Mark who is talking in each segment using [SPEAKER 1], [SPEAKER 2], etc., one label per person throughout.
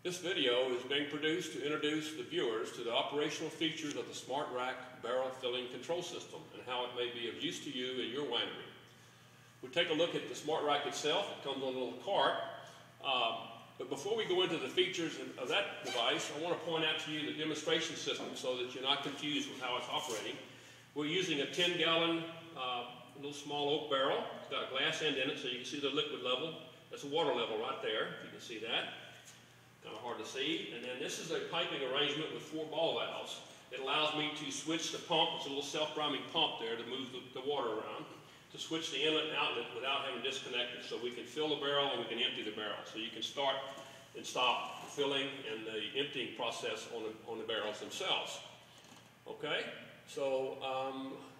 [SPEAKER 1] This video is being produced to introduce the viewers to the operational features of the Smartrack barrel filling control system and how it may be of use to you in your winery. We'll take a look at the Smartrack itself. It comes on a little cart. But before we go into the features of that device, I want to point out to you the demonstration system so that you're not confused with how it's operating. We're using a 10-gallon little small oak barrel. It's got a glass end in it so you can see the liquid level. That's a water level right there, if you can see that. Kind of hard to see. And then this is a piping arrangement with 4 ball valves. It allows me to switch the pump. It's a little self-priming pump there to move the water around, to switch the inlet and outlet without having disconnected, so we can fill the barrel and we can empty the barrel. So you can start and stop the filling and the emptying process on the barrels themselves. Okay, so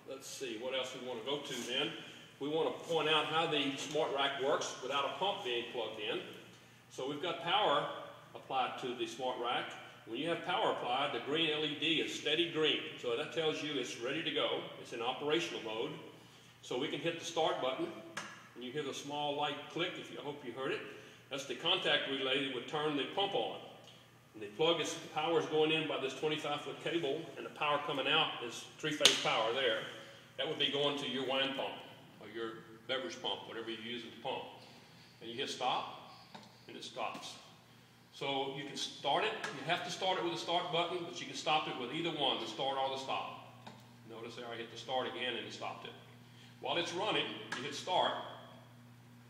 [SPEAKER 1] let's see what else we want to go to then. We want to point out how the Smartrack works without a pump being plugged in. So we've got power applied to the Smartrack. When you have power applied, the green LED is steady green. So that tells you it's ready to go. It's in operational mode. So we can hit the start button, and you hear the small light click. I hope you heard it. That's the contact relay that would turn the pump on. And the power is going in by this 25-foot cable, and the power coming out is 3-phase power there. That would be going to your wine pump or your beverage pump, whatever you use at the pump. And you hit stop, and it stops. So you can start it. You have to start it with the start button, but you can stop it with either one, the start or the stop. Notice there I hit the start again, and it stopped it. While it's running, you hit start.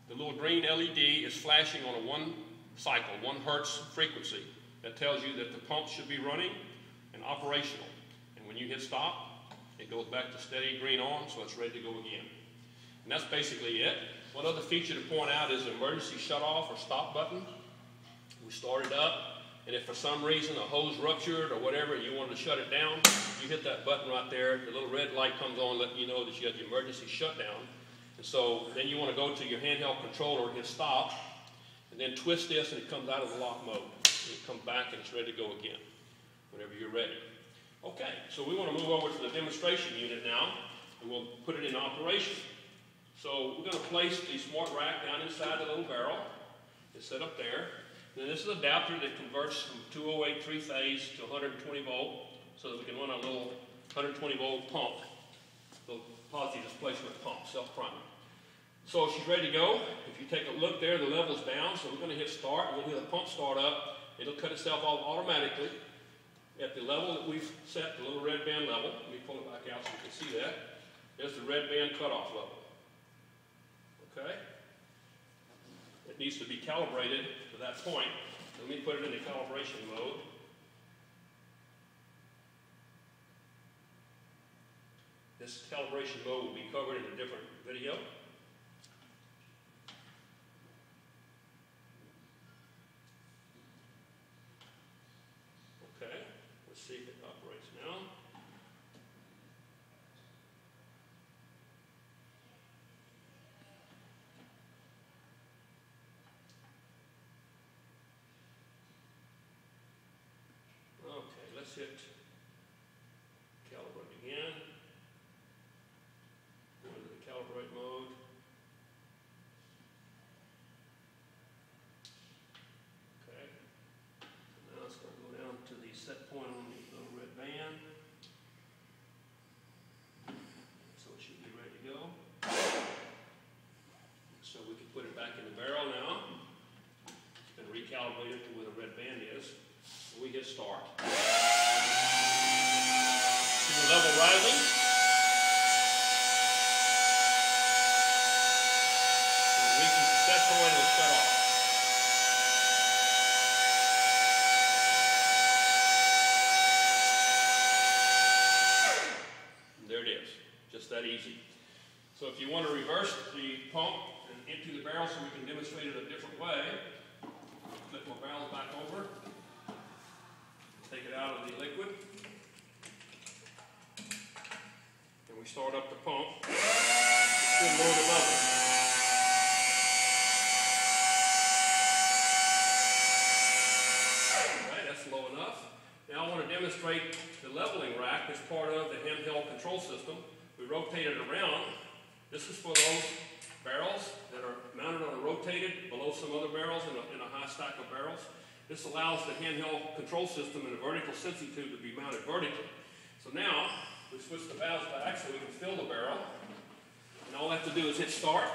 [SPEAKER 1] The little green LED is flashing on a 1 cycle, 1 hertz frequency. That tells you that the pump should be running and operational. And when you hit stop, it goes back to steady green on, so it's ready to go again. And that's basically it. One other feature to point out is the emergency shut off or stop button. We start it up, and if for some reason a hose ruptured or whatever, and you wanted to shut it down, you hit that button right there. The little red light comes on, letting you know that you have the emergency shutdown. And so then you want to go to your handheld controller and hit stop, and then twist this, and it comes out of the lock mode. And it comes back, and it's ready to go again whenever you're ready. Okay, so we want to move over to the demonstration unit now, and we'll put it in operation. So we're going to place the Smartrack down inside the little barrel. It's set up there. And this is an adapter that converts from 208 3-phase to 120 volt, so that we can run a little 120 volt pump, the positive displacement pump, self-priming. So she's ready to go. If you take a look there, the level's down, so we're going to hit start. We'll hear the pump start up. It'll cut itself off automatically at the level that we've set, the little red band level. Let me pull it back out so you can see that. There's the red band cutoff level. Okay? It needs to be calibrated to that point. Let me put it in the calibration mode. This calibration mode will be covered in a different video. Okay, let's see if it operates now. Okay, let's hit calibrate again. Go into the calibrate mode. Okay. So now it's going to go down to the set point on the little red band. So it should be ready to go. So we can put it back in the barrel now. It's been recalibrated to where the red band is. We hit start. See the level rising? When it reaches the set point, it'll shut off. And there it is. Just that easy. So if you want to reverse the pump and empty the barrel so we can demonstrate it a different way, flip my barrel back over. Take it out of the liquid, and we start up the pump. It's still low to level. Alright, that's low enough. Now I want to demonstrate the leveling rack as part of the handheld control system. We rotate it around. This is for those barrels that are mounted on a rotated below some other barrels in a high stack of barrels. This allows the handheld control system and a vertical sensing tube to be mounted vertically. So now, we switch the valves back so we can fill the barrel. And all I have to do is hit start.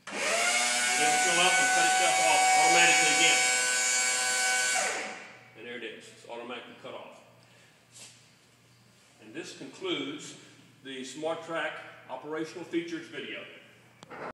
[SPEAKER 1] And it'll fill up and cut itself off automatically again. And there it is. It's automatically cut off. And this concludes the Smartrack operational features video.